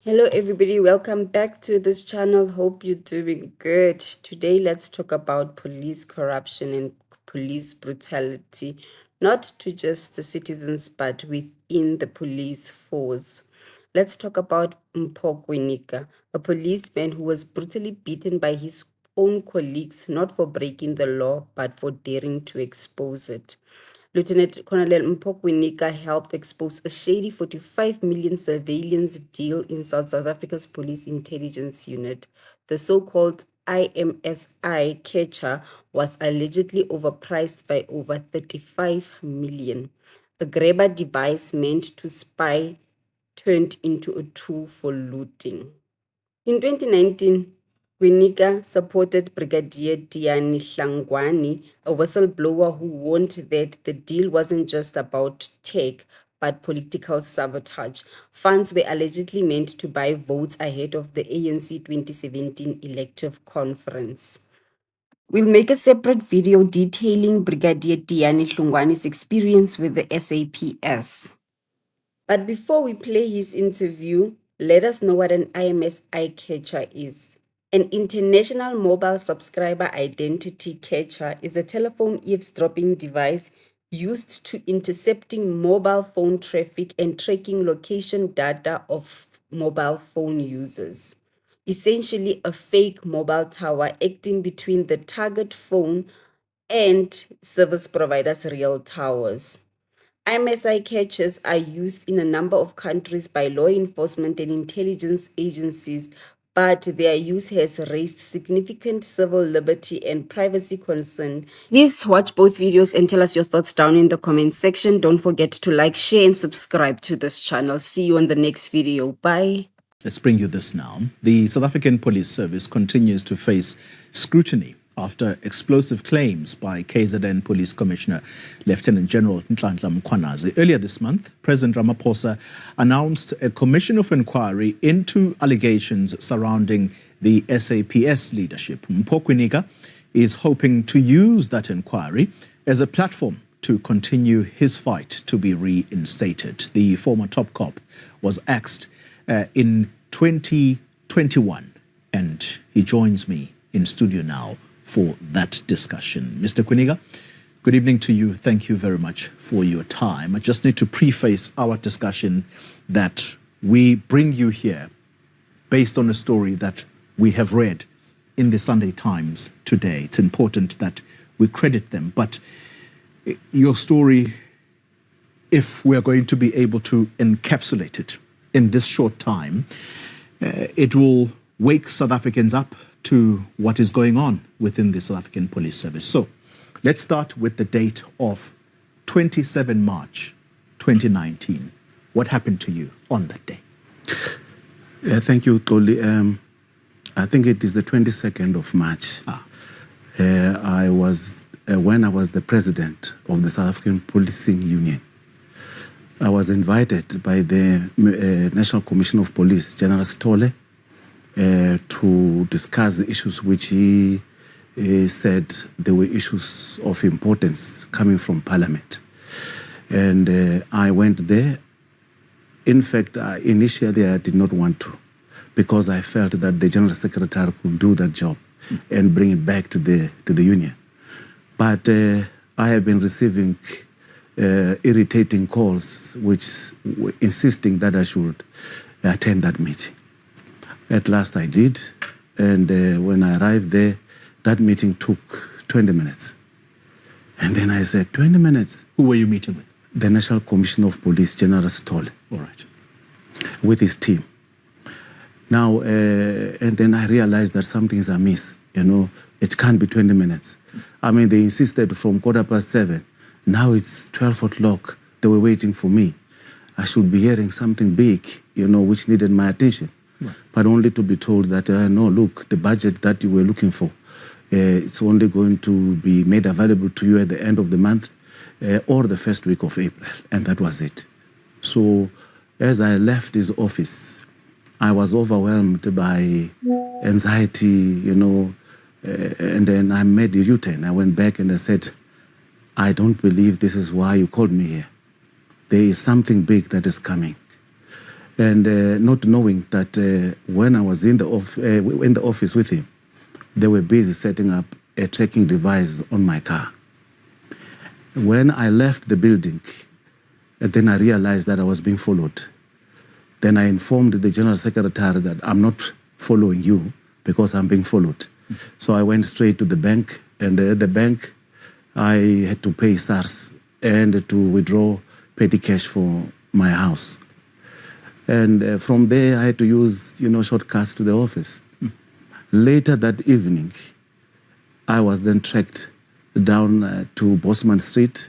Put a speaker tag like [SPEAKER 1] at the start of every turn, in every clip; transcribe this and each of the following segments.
[SPEAKER 1] Hello everybody, welcome back to this channel. Hope you're doing good. Today let's talk about police corruption and police brutality, not to just the citizens but within the police force. Let's talk about Mpho Kwinika, a policeman who was brutally beaten by his own colleagues, not for breaking the law but for daring to expose it. Lieutenant Colonel Mpho Kwinika helped expose a shady 45 million surveillance deal in South Africa's police intelligence unit. The so-called IMSI-catcher was allegedly overpriced by over 35 million. A grabber device meant to spy turned into a tool for looting. In 2019, Kwinika supported Brigadier Diani Hlangwani, a whistleblower who warned that the deal wasn't just about tech, but political sabotage. Funds were allegedly meant to buy votes ahead of the ANC 2017 elective conference. We'll make a separate video detailing Brigadier Diani Hlangwani's experience with the SAPS. But before we play his interview, let us know what an IMSI-catcher is. An international mobile subscriber identity catcher is a telephone eavesdropping device used to intercepting mobile phone traffic and tracking location data of mobile phone users. Essentially a fake mobile tower acting between the target phone and service providers' real towers. IMSI catchers are used in a number of countries by law enforcement and intelligence agencies, but their use has raised significant civil liberty and privacy concern. Please watch both videos and tell us your thoughts down in the comment section. Don't forget to like, share, and subscribe to this channel. See you on the next video. Bye.
[SPEAKER 2] Let's bring you this now. The South African Police Service continues to face scrutiny after explosive claims by KZN Police Commissioner Lieutenant General Lt-Col Mpho Kwinika. Earlier this month, President Ramaphosa announced a commission of inquiry into allegations surrounding the SAPS leadership. Mpho Kwinika is hoping to use that inquiry as a platform to continue his fight to be reinstated. The former top cop was axed in 2021, and he joins me in studio now for that discussion. Mr. Kwinika, good evening to you. Thank you very much for your time. I just need to preface our discussion that we bring you here based on a story that we have read in the Sunday Times today. It's important that we credit them, but your story, if we're going to be able to encapsulate it in this short time, it will wake South Africans up to what is going on within the South African Police Service. So let's start with the date of 27 March 2019. What happened to you on that day?
[SPEAKER 3] Thank you, Toli. I think it is the 22nd of March. When I was the president of the South African Policing Union, I was invited by the National Commission of Police, General Stole, to discuss issues which he said there were issues of importance coming from Parliament. And I went there. In fact, initially I did not want to, because I felt that the General Secretary could do that job and bring it back to the Union. But I have been receiving irritating calls which were insisting that I should attend that meeting. At last I did, and when I arrived there, that meeting took 20 minutes. And then I said, 20 minutes?
[SPEAKER 2] Who were you meeting with?
[SPEAKER 3] The National Commission of Police, General Stoll.
[SPEAKER 2] All right.
[SPEAKER 3] With his team. Now, and then I realized that something's amiss. You know, it can't be 20 minutes. I mean, they insisted from 7:15. Now it's 12 o'clock. They were waiting for me. I should be hearing something big, you know, which needed my attention. Right. But only to be told that, no, look, the budget that you were looking for, it's only going to be made available to you at the end of the month or the first week of April. And that was it. So as I left his office, I was overwhelmed by anxiety, you know, and then I made a U-turn. I went back and I said, I don't believe this is why you called me here. There is something big that is coming. And not knowing that when I was in the office with him, they were busy setting up a tracking device on my car. When I left the building, then I realized that I was being followed. Then I informed the General Secretary that I'm not following you because I'm being followed. So I went straight to the bank, and at the bank, I had to pay SARS and to withdraw petty cash for my house. And from there, I had to use, shortcuts to the office. Later that evening, I was then tracked down to Bosman Street.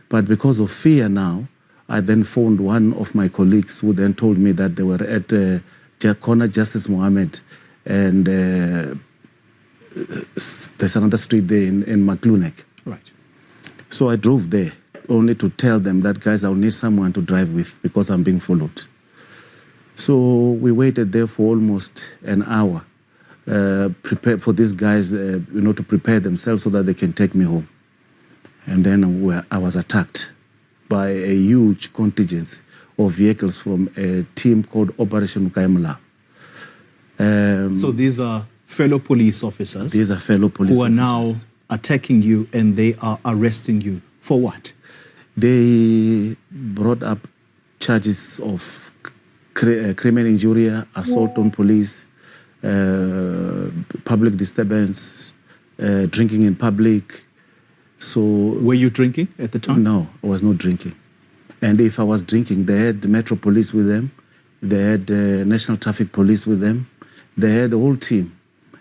[SPEAKER 3] But because of fear now, I then phoned one of my colleagues who then told me that they were at Corner Justice Mohammed, and there's another street there in Maklunek.
[SPEAKER 2] Right.
[SPEAKER 3] So I drove there only to tell them that, guys, I'll need someone to drive with because I'm being followed. So we waited there for almost an hour, prepared for these guys, to prepare themselves so that they can take me home. And then I was attacked by a huge contingent of vehicles from a team called Operation Kaimla.
[SPEAKER 2] So these are fellow police officers?
[SPEAKER 3] These are fellow police officers.
[SPEAKER 2] Who are now attacking you, and they are arresting you. For what?
[SPEAKER 3] They brought up charges of criminal injury, assault on police, public disturbance, drinking in public. So,
[SPEAKER 2] were you drinking at the time?
[SPEAKER 3] No, I was not drinking. And if I was drinking, they had the Metro Police with them, they had National Traffic Police with them, they had the whole team,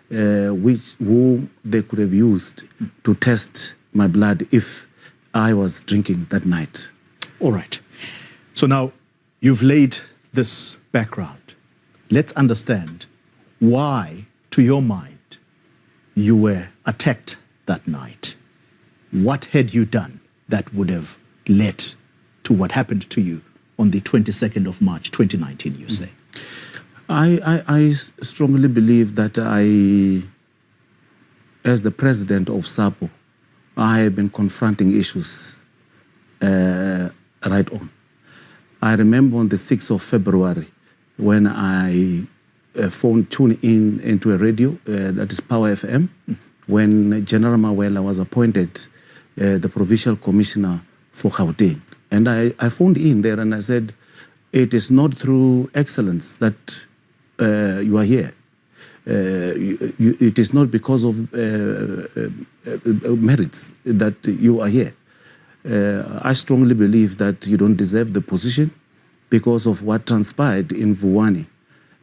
[SPEAKER 3] who they could have used to test my blood if I was drinking that night.
[SPEAKER 2] All right. So now you've laid this background. Let's understand why, to your mind, you were attacked that night. What had you done that would have led to what happened to you on the 22nd of March, 2019, you say?
[SPEAKER 3] I strongly believe that as the president of SAPU, I have been confronting issues right on. I remember on the 6th of February when I tuned into a radio, that is Power FM, when General Mawela was appointed the Provincial Commissioner for Gauteng. And I phoned in there and I said, it is not through excellence that you are here. It is not because of merits that you are here. I strongly believe that you don't deserve the position because of what transpired in Vuwani.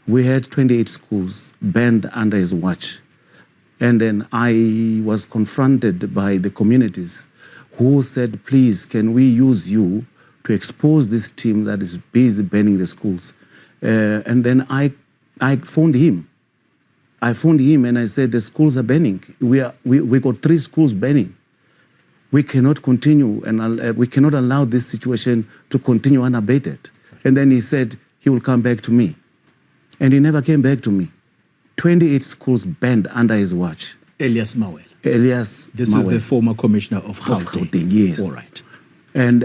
[SPEAKER 3] We had 28 schools banned under his watch. And then I was confronted by the communities who said, please, can we use you to expose this team that is busy banning the schools? And then I phoned him. I phoned him and I said, the schools are banning. We got 3 schools banning. We cannot continue and we cannot allow this situation to continue unabated. And then he said he will come back to me. And he never came back to me. 28 schools banned under his watch.
[SPEAKER 2] Elias Mawela.
[SPEAKER 3] Elias
[SPEAKER 2] This
[SPEAKER 3] Mawela.
[SPEAKER 2] is the former commissioner of Gauteng.
[SPEAKER 3] Yes.
[SPEAKER 2] All right.
[SPEAKER 3] And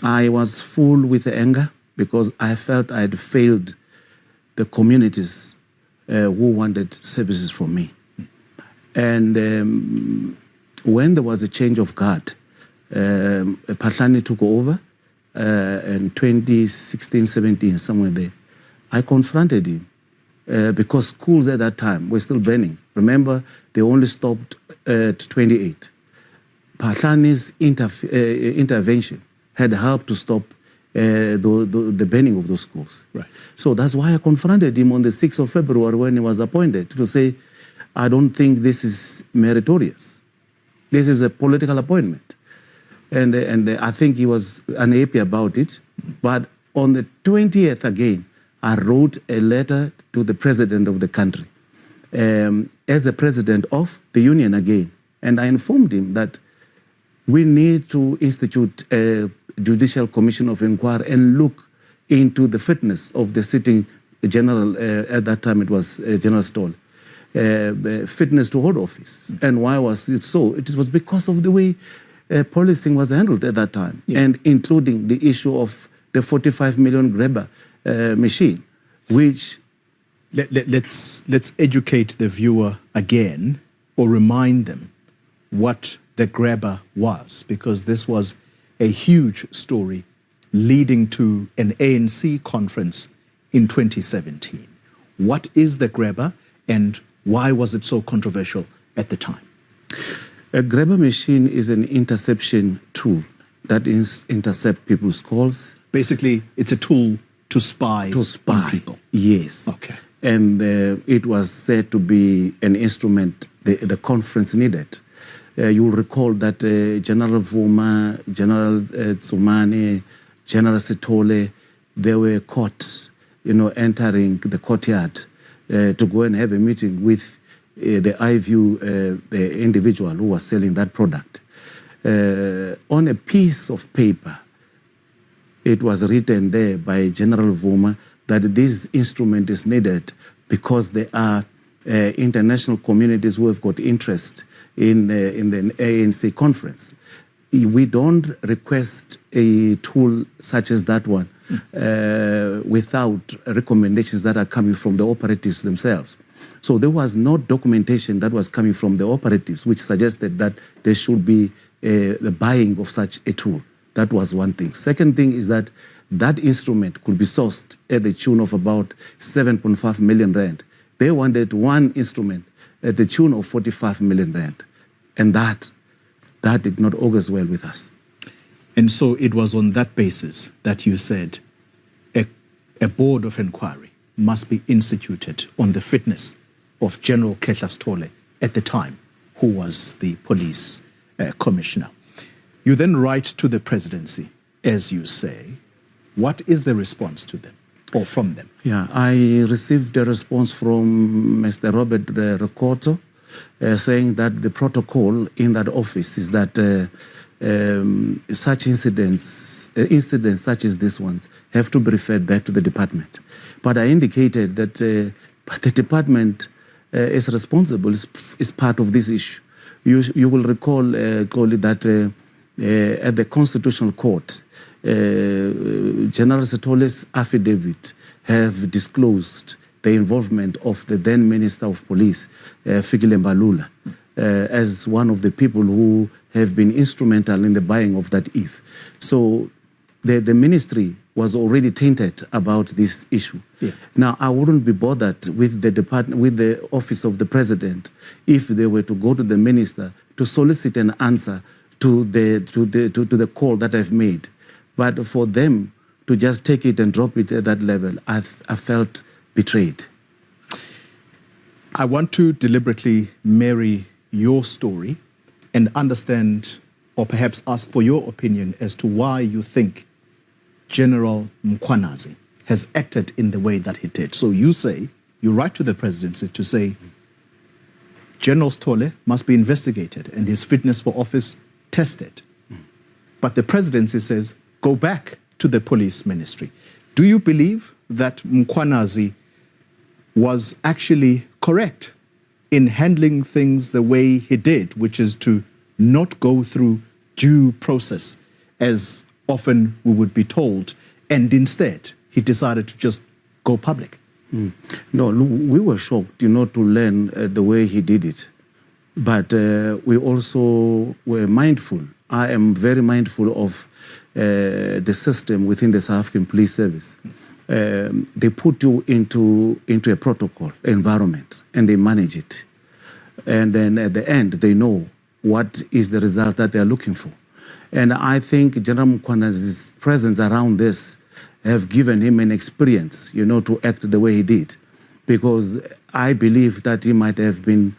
[SPEAKER 3] I was full with anger because I felt I had failed the communities who wanted services from me. And when there was a change of guard, Patlani took over in 2016-17, somewhere there. I confronted him because schools at that time were still banning. Remember, they only stopped at 28. Patlani's intervention had helped to stop the banning of those schools.
[SPEAKER 2] Right.
[SPEAKER 3] So that's why I confronted him on the 6th of February when he was appointed to say, I don't think this is meritorious. This is a political appointment. And I think he was unhappy about it. But on the 20th again, I wrote a letter to the president of the country as the president of the union again. And I informed him that we need to institute a judicial commission of inquiry and look into the fitness of the sitting general, at that time it was General Stoll, fitness to hold office. And why was it so? It was because of the way policing was handled at that time, and including the issue of the 45 million grabber machine, which...
[SPEAKER 2] Let's educate the viewer again, or remind them what the grabber was, because this was a huge story leading to an ANC conference in 2017. What is the grabber, and why was it so controversial at the time?
[SPEAKER 3] A grabber machine is an interception tool that intercept people's calls.
[SPEAKER 2] Basically, it's a tool to spy on people.
[SPEAKER 3] Yes.
[SPEAKER 2] Okay.
[SPEAKER 3] And it was said to be an instrument the conference needed. You will recall that General Vuma, General Tsumane, General Sithole, they were caught, entering the courtyard to go and have a meeting with the iView, the individual who was selling that product. On a piece of paper, it was written there by General Vuma that this instrument is needed because there are international communities who have got interest in the ANC conference. We don't request a tool such as that one without recommendations that are coming from the operatives themselves. So there was no documentation that was coming from the operatives which suggested that there should be the buying of such a tool. That was one thing. Second thing is that that instrument could be sourced at the tune of about 7.5 million rand. They wanted one instrument at the tune of 45 million rand. And that did not augur well with us.
[SPEAKER 2] And so it was on that basis that you said a board of inquiry must be instituted on the fitness of General Khetla Sithole at the time, who was the police commissioner. You then write to the presidency, as you say. What is the response to them, or from them?
[SPEAKER 3] Yeah, I received a response from Mr. Robert Rekoto saying that the protocol in that office is that such incidents such as these ones have to be referred back to the department. But I indicated that the department is responsible, is part of this issue. You will recall, Xoli, that at the Constitutional Court, General Sithole's affidavit have disclosed the involvement of the then Minister of Police, Fikile Mbalula, as one of the people who have been instrumental in the buying of that ETH. So the ministry was already tainted about this issue. Yeah. Now, I wouldn't be bothered with the department, with the office of the president, if they were to go to the minister to solicit an answer to the call that I've made. But for them to just take it and drop it at that level, I felt betrayed.
[SPEAKER 2] I want to deliberately marry your story and understand, or perhaps ask for your opinion as to why you think General Mkhwanazi has acted in the way that he did. So you write to the presidency to say, General Sithole must be investigated and his fitness for office tested. But the presidency says, go back to the police ministry. Do you believe that Mkhwanazi was actually correct in handling things the way he did, which is to not go through due process as often we would be told, and instead he decided to just go public?
[SPEAKER 3] No, we were shocked, to learn the way he did it. But we also were mindful. I am very mindful of the system within the South African Police Service. They put you into a protocol environment and they manage it. And then at the end, they know what is the result that they are looking for. And I think General Mkhwanazi's presence around this have given him an experience, to act the way he did. Because I believe that he might have been,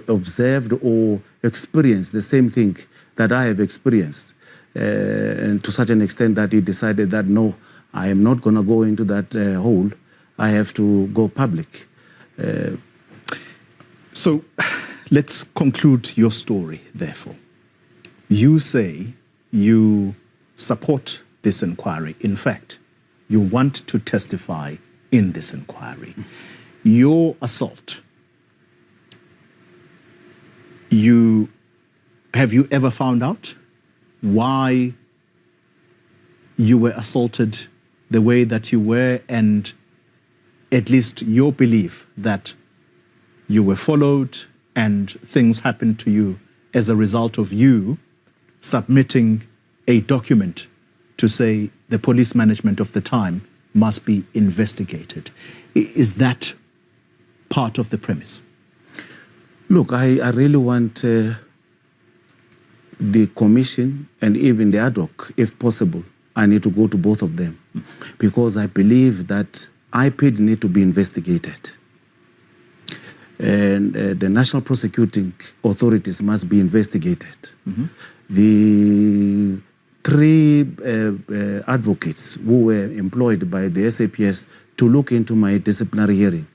[SPEAKER 3] observed or experienced the same thing that I have experienced. And to such an extent that he decided that, no, I am not going to go into that hole. I have to go public.
[SPEAKER 2] So let's conclude your story, therefore. You say you support this inquiry. In fact, you want to testify in this inquiry. Your assault, have you ever found out why you were assaulted the way that you were, and at least your belief that you were followed and things happened to you as a result of you submitting a document to say the police management of the time must be investigated. Is that part of the premise?
[SPEAKER 3] Look, I really want the commission and even the ad hoc, if possible, I need to go to both of them because I believe that IPID need to be investigated. And the national prosecuting authorities must be investigated. Mm-hmm. The three advocates who were employed by the SAPS to look into my disciplinary hearing,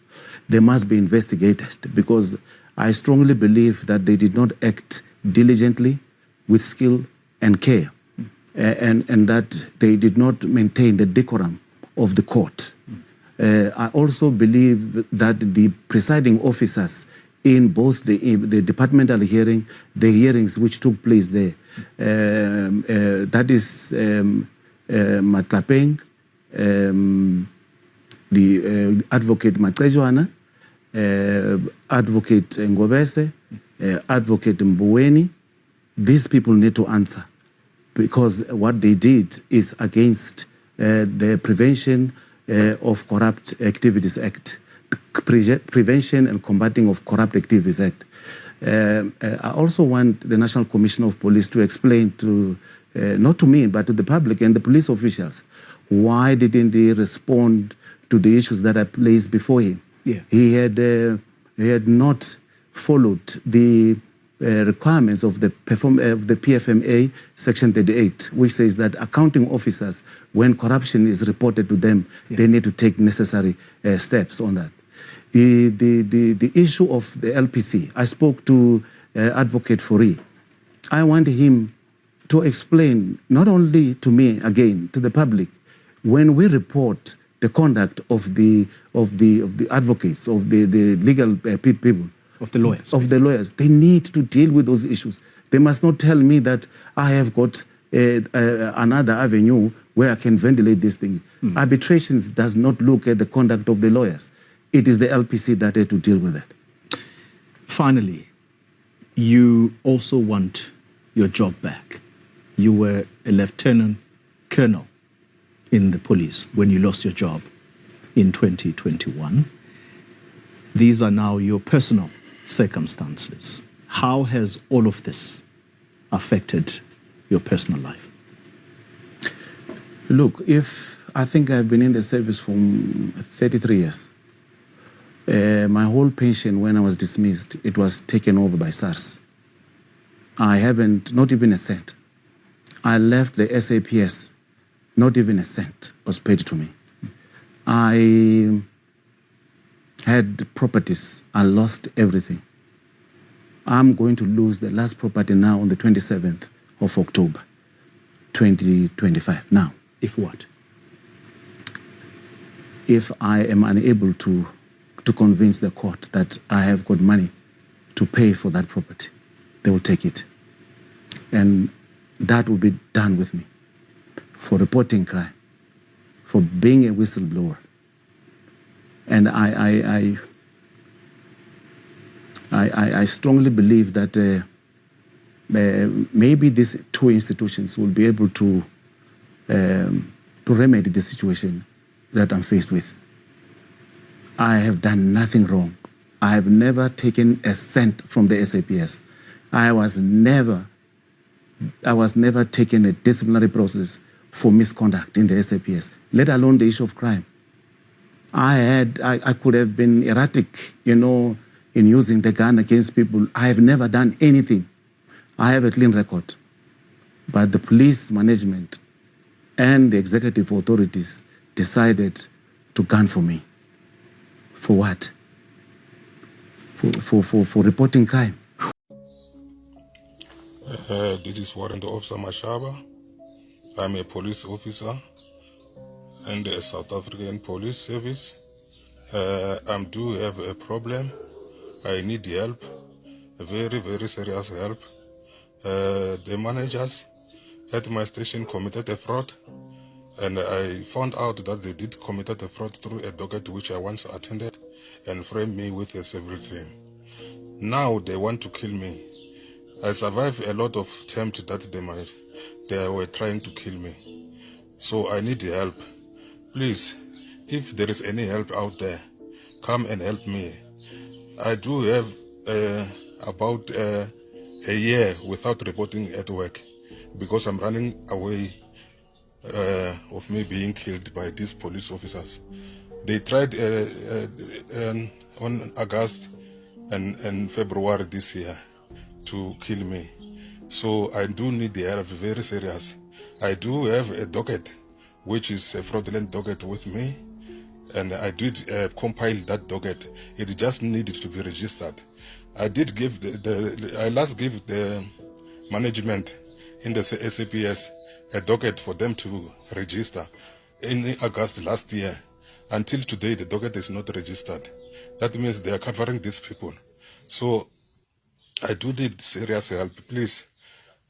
[SPEAKER 3] they must be investigated because I strongly believe that they did not act diligently with skill and care, and that they did not maintain the decorum of the court. I also believe that the presiding officers in both the departmental hearing, the hearings which took place there, that is Matlapeng, the advocate Matejwana, advocate Ngobese, advocate Mbuweni, these people need to answer because what they did is against the Prevention of Corrupt Activities Act, Prevention and Combating of Corrupt Activities Act. I also want the National Commission of Police to explain to, not to me, but to the public and the police officials, why didn't they respond to the issues that I placed before him? Yeah. He had not followed the requirements of the PFMA Section 38, which says that accounting officers, when corruption is reported to them, they need to take necessary steps on that. The issue of the LPC, I spoke to Advocate Fourie. I want him to explain, not only to me, again, to the public, when we report the conduct of the advocates, of the legal people,
[SPEAKER 2] of the lawyers.
[SPEAKER 3] Of the lawyers. They need to deal with those issues. They must not tell me that I have got another avenue where I can ventilate this thing. Arbitrations does not look at the conduct of the lawyers. It is the LPC that has to deal with that.
[SPEAKER 2] Finally, you also want your job back. You were a lieutenant colonel in the police when you lost your job in 2021. These are now your personal circumstances. How has all of this affected your personal life?
[SPEAKER 3] Look, I think I've been in the service for 33 years. My whole pension, when I was dismissed, it was taken over by SARS. I haven't, not even a cent. I left the SAPS, not even a cent was paid to me. I had properties. I lost everything. I'm going to lose the last property now on the 27th of October, 2025. Now.
[SPEAKER 2] If what?
[SPEAKER 3] If I am unable to convince the court that I have got money to pay for that property, they will take it. And that will be done with me for reporting crime, for being a whistleblower. And I strongly believe that maybe these two institutions will be able to remedy the situation that I'm faced with. I have done nothing wrong. I have never taken a cent from the SAPS. I was never taken a disciplinary process for misconduct in the SAPS, let alone the issue of crime. I could have been erratic, in using the gun against people. I have never done anything. I have a clean record. But the police management and the executive authorities decided to gun for me. For what? For reporting crime.
[SPEAKER 4] This is Warrant Officer Mashaba. I'm a police officer in the South African Police Service. I do have a problem. I need help, very, very serious help. The managers at my station committed a fraud. And I found out that they did committed a fraud through a docket which I once attended and framed me with a civil claim. Now they want to kill me. I survived a lot of attempts that they were trying to kill me. So I need help. Please, if there is any help out there, come and help me. I do have about a year without reporting at work because I'm running away of me being killed by these police officers. They tried on August and February this year to kill me. So I do need the help, very serious. I do have a docket, which is a fraudulent docket with me, and I did compile that docket. It just needed to be registered. I did give I last gave the management in the SAPS a docket for them to register in August last year. Until today, the docket is not registered. That means they are covering these people. So I do need serious help, please.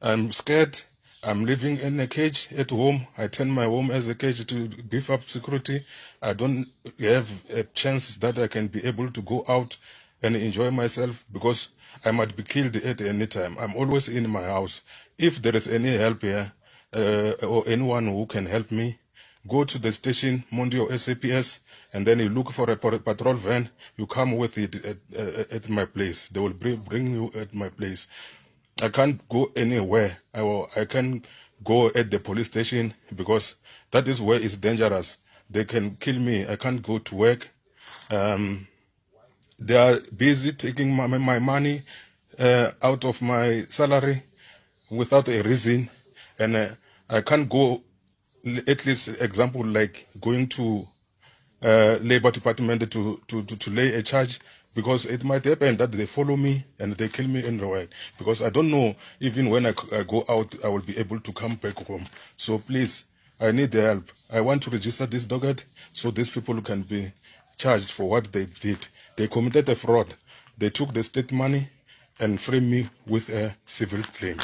[SPEAKER 4] I'm scared. I'm living in a cage at home. I turn my home as a cage to beef up security. I don't have a chance that I can be able to go out and enjoy myself because I might be killed at any time. I'm always in my house. If there is any help here or anyone who can help me, go to the station, Mondio SAPS, and then you look for a patrol van. You come with it at my place. They will bring you at my place. I can't go anywhere. I can't go at the police station because that is where it's dangerous. They can kill me. I can't go to work. They are busy taking my money out of my salary without a reason. And I can't go, at least example, like going to Labor Department to lay a charge, because it might happen that they follow me and they kill me anyway, because I don't know even when I go out I will be able to come back home. So please, I need the help. I want to register this docket so these people can be charged for what they did. They committed a fraud. They took the state money and framed me with a civil claim.